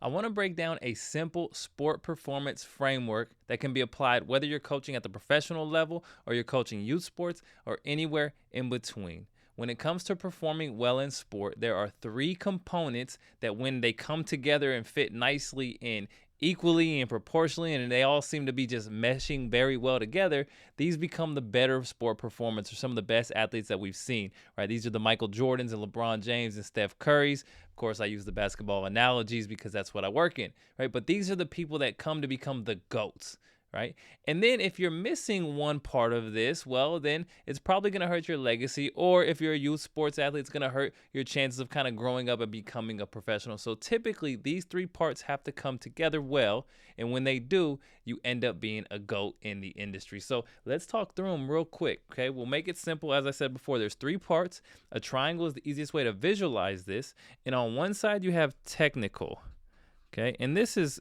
I want to break down a simple sport performance framework that can be applied whether you're coaching at the professional level or you're coaching youth sports or anywhere in between. When it comes to performing well in sport, there are three components that, when they come together and fit nicely and equally and proportionally, and they all seem to be just meshing very well together, these become the better sport performance or some of the best athletes that we've seen, right? These are the Michael Jordans and LeBron James and Steph Currys. Of course, I use the basketball analogies because that's what I work in, right? But these are the people that come to become the GOATs, right? And then if you're missing one part of this, well, then it's probably going to hurt your legacy. Or if you're a youth sports athlete, it's going to hurt your chances of kind of growing up and becoming a professional. So typically, these three parts have to come together well. And when they do, you end up being a GOAT in the industry. So let's talk through them real quick, okay? We'll make it simple. As I said before, there's three parts. A triangle is the easiest way to visualize this. And on one side, you have technical, okay? And this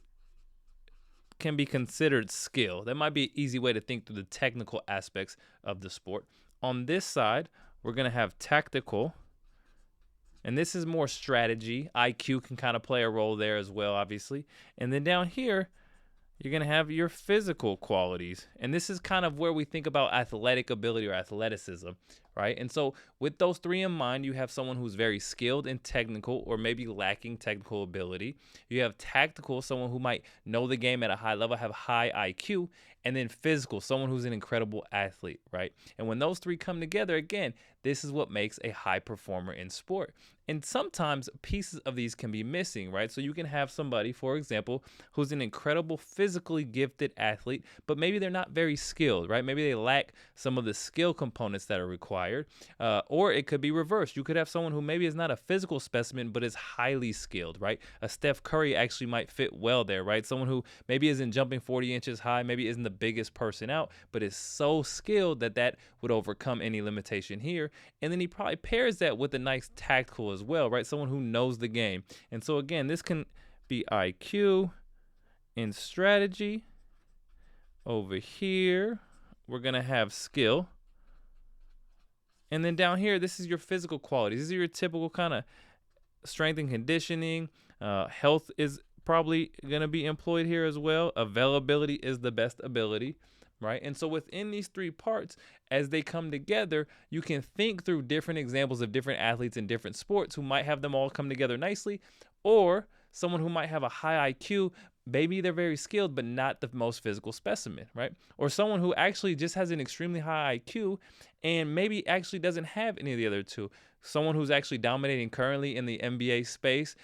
can be considered skill. That might be an easy way to think through the technical aspects of the sport. On this side, we're going to have tactical, and this is more strategy. IQ can kind of play a role there as well, obviously. And then down here, you're going to have your physical qualities. And this is kind of where we think about athletic ability or athleticism, right? And so with those three in mind, you have someone who's very skilled and technical or maybe lacking technical ability. You have tactical, someone who might know the game at a high level, have high IQ. And then physical, someone who's an incredible athlete, right? And when those three come together, again, this is what makes a high performer in sport. And sometimes pieces of these can be missing, right? So you can have somebody, for example, who's an incredible physically gifted athlete, but maybe they're not very skilled, right? Maybe they lack some of the skill components that are required. Or it could be reversed. You could have someone who maybe is not a physical specimen, but is highly skilled, right? A Steph Curry actually might fit well there, right? Someone who maybe isn't jumping 40 inches high, maybe isn't the biggest person out, but is so skilled that would overcome any limitation here. And then he probably pairs that with a nice tactical as well, right? Someone who knows the game. And so again, this can be IQ and strategy. Over here, we're going to have skill. And then down here, this is your physical qualities. These are your typical kind of strength and conditioning. Health is probably going to be employed here as well. Availability is the best ability, right? And so within these three parts, as they come together, you can think through different examples of different athletes in different sports who might have them all come together nicely, or someone who might have a high IQ. Maybe they're very skilled, but not the most physical specimen, right? Or someone who actually just has an extremely high IQ and maybe actually doesn't have any of the other two. Someone who's actually dominating currently in the NBA space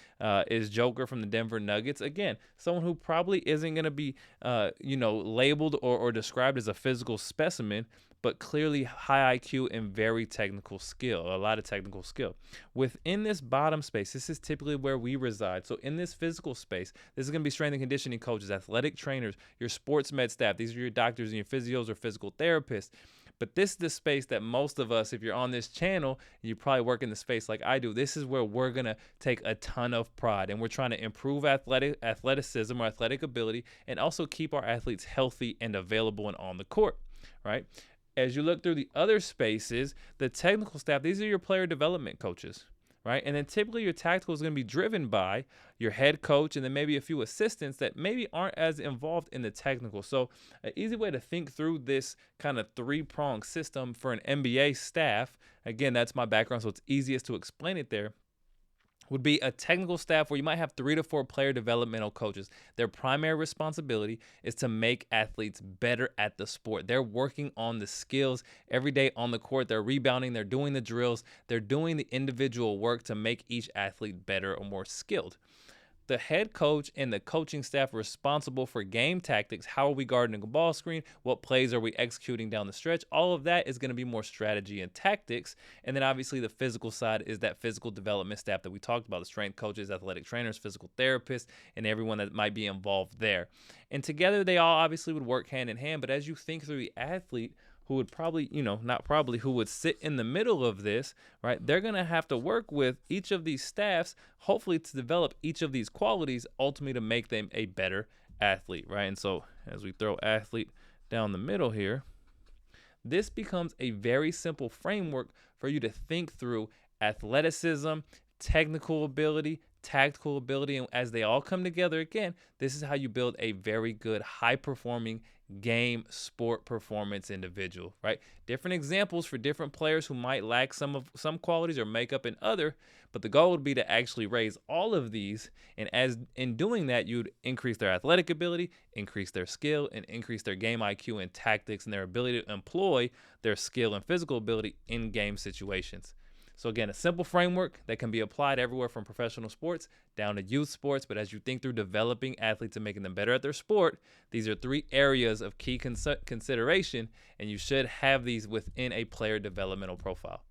is Joker from the Denver Nuggets. Again, someone who probably isn't going to be, labeled or described as a physical specimen, but clearly high IQ and very technical skill, a lot of technical skill. Within this bottom space, this is typically where we reside. So in this physical space, this is going to be strength and conditioning coaches, athletic trainers, your sports med staff. These are your doctors and your physios or physical therapists. But this is the space that most of us, if you're on this channel, you probably work in the space like I do. This is where we're going to take a ton of pride. And we're trying to improve athleticism or athletic ability and also keep our athletes healthy and available and on the court, right? As you look through the other spaces, the technical staff, these are your player development coaches, right? And then typically your tactical is going to be driven by your head coach and then maybe a few assistants that maybe aren't as involved in the technical. So an easy way to think through this kind of three-pronged system for an NBA staff, again, that's my background, so it's easiest to explain it there, would be a technical staff where you might have 3 to 4 player developmental coaches. Their primary responsibility is to make athletes better at the sport. They're working on the skills every day on the court. They're rebounding. They're doing the drills. They're doing the individual work to make each athlete better or more skilled. The head coach and the coaching staff are responsible for game tactics. How are we guarding the ball screen? What plays are we executing down the stretch? All of that is going to be more strategy and tactics. And then obviously the physical side is that physical development staff that we talked about, the strength coaches, athletic trainers, physical therapists, and everyone that might be involved there. And together they all obviously would work hand in hand. But as you think through the athlete, who would probably, who would sit in the middle of this, right? They're going to have to work with each of these staffs, hopefully to develop each of these qualities, ultimately to make them a better athlete, right? And so as we throw athlete down the middle here, this becomes a very simple framework for you to think through athleticism, technical ability, tactical ability. And as they all come together again, this is how you build a very good, high performing game sport performance individual, right? Different examples for different players who might lack some qualities or make up in other, but the goal would be to actually raise all of these, and as in doing that, you'd increase their athletic ability, increase their skill, and increase their game IQ and tactics and their ability to employ their skill and physical ability in game situations. So again, a simple framework that can be applied everywhere from professional sports down to youth sports. But as you think through developing athletes and making them better at their sport, these are 3 areas of key consideration, and you should have these within a player developmental profile.